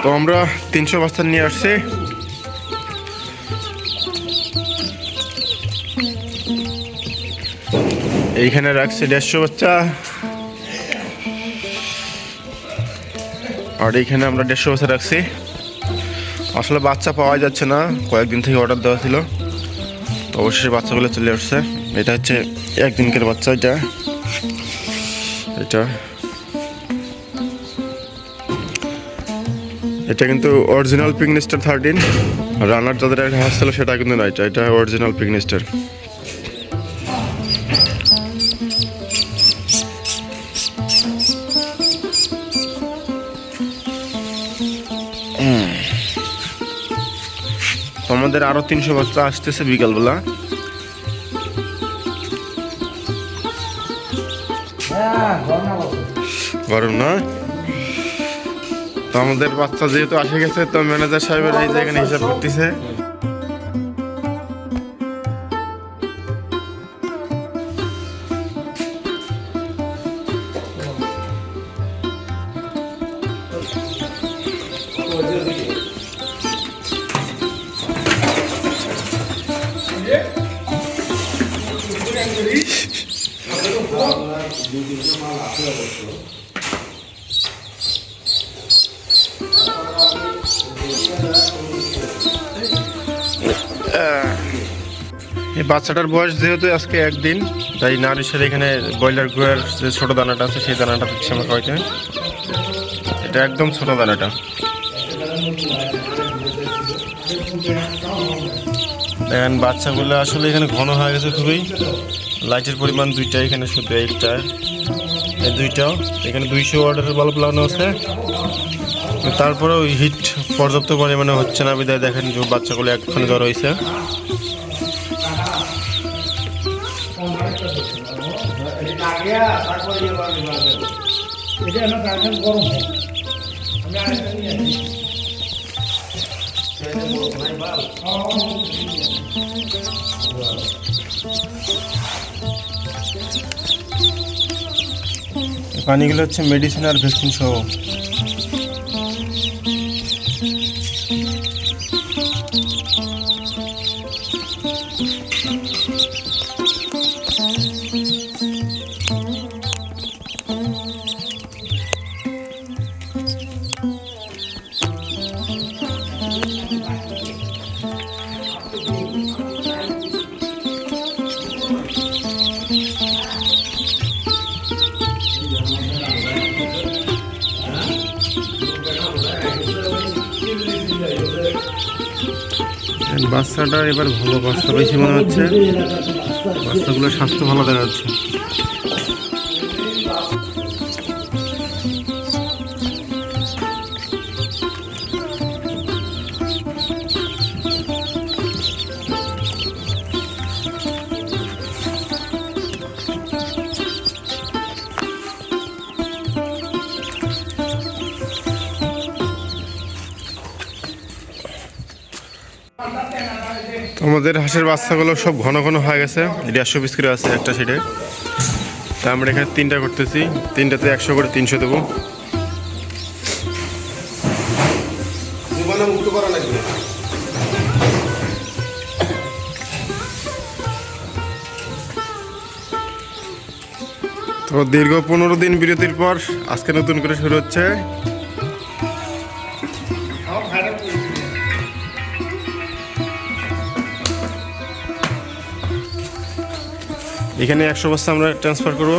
তো আমরা 300 বস্তা নিয়ে আসছি। এইখানে রাখছি 150 বস্তা, আর এইখানে আমরা 150 বস্তা রাখছি। আসলে বাচ্চা পাওয়া যাচ্ছে না, কয়েকদিন থেকে অর্ডার দেওয়া ছিল, তো অবশ্যই বাচ্চাগুলো চলে আসছে। এটা হচ্ছে একদিনকার বাচ্চা। এটা কিন্তু অরিজিনাল পিগনেস্টার 13। রানার যাদের একটা হাঁস ছিল সেটা কিন্তু না, এটা অরিজিনাল পিগনেস্টার। আমাদের আরো 300 বস্তা আসতেছে বিকালবেলা। গরম না? তো আমাদের বাচ্চা যেহেতু আসে গেছে, তো ম্যানেজার সাহেবের এই যে এখানে হিসাব করতেছে। এই বাচ্চাটার বয়স যেহেতু আজকে একদিন, তাই নারিশের এখানে ব্রয়লার গুয়ার যে ছোট দানাটা আছে সেই দানাটা দিচ্ছি আমরা খাওয়াইতে। এটা একদম ছোট দানাটা। দেখেন বাচ্চাগুলো আসলে এখানে ঘন হয়ে গেছে খুবই। লাইটের পরিমাণ 2টা এখানে, শুধু এইটা এই 2টাও এখানে 200 ওয়াটের বাল্ব লাগানো আছে। তারপরেও হিট পর্যাপ্ত পরিমাণে হচ্ছে না, বিদায় দেখেন যে বাচ্চাগুলো একখানে জ্বর হয়েছে। পানিগুলো হচ্ছে মেডিসিন আর ভ্যাকসিন সহ। বাচ্চাটা এবার ভালো, বাচ্চা বেশি মনে হচ্ছে, বাচ্চাগুলোর স্বাস্থ্য ভালো দেখা যাচ্ছে। আমাদের হাঁসের বাচ্চাগুলো সব ঘন ঘন হয়ে গেছে। 150 পিস করে আছে একটা সাইডে। তা আমরা এখানে 3টা করতেছি, 3টাতে 100 করে 300 দেবো। তো দীর্ঘ 15 দিন বিরতির পর আজকে নতুন করে শুরু হচ্ছে। এখানে 100 বস্তা আমরা ট্রান্সফার করব।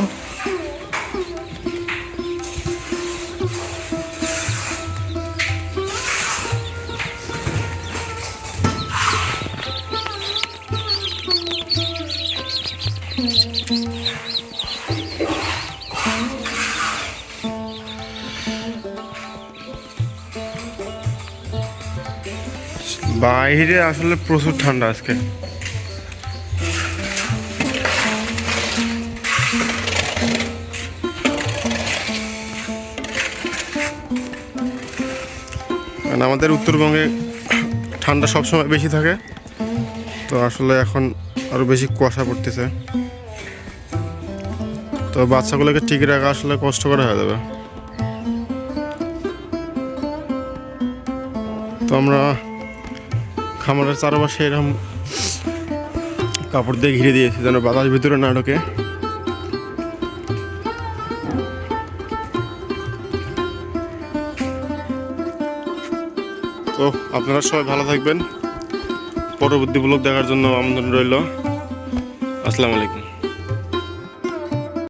বাইরে আসলে প্রচুর ঠান্ডা আজকে। কারণ আমাদের উত্তরবঙ্গে ঠান্ডা সবসময় বেশি থাকে, তো আসলে এখন আরও বেশি কুয়াশা পড়তেছে, তো বাচ্চাগুলোকে ঠিক রাখা আসলে কষ্টকর হয়ে যাবে। তো আমরা খামারের চারপাশে এরকম কাপড় দিয়ে ঘিরে দিয়েছি যেন বাতাস ভিতরে না ঢোকে। তো আপনারা সবাই ভালো থাকবেন, পরবর্তী ব্লগ দেখার জন্য আমন্ত্রণ রইল। আসসালামু আলাইকুম।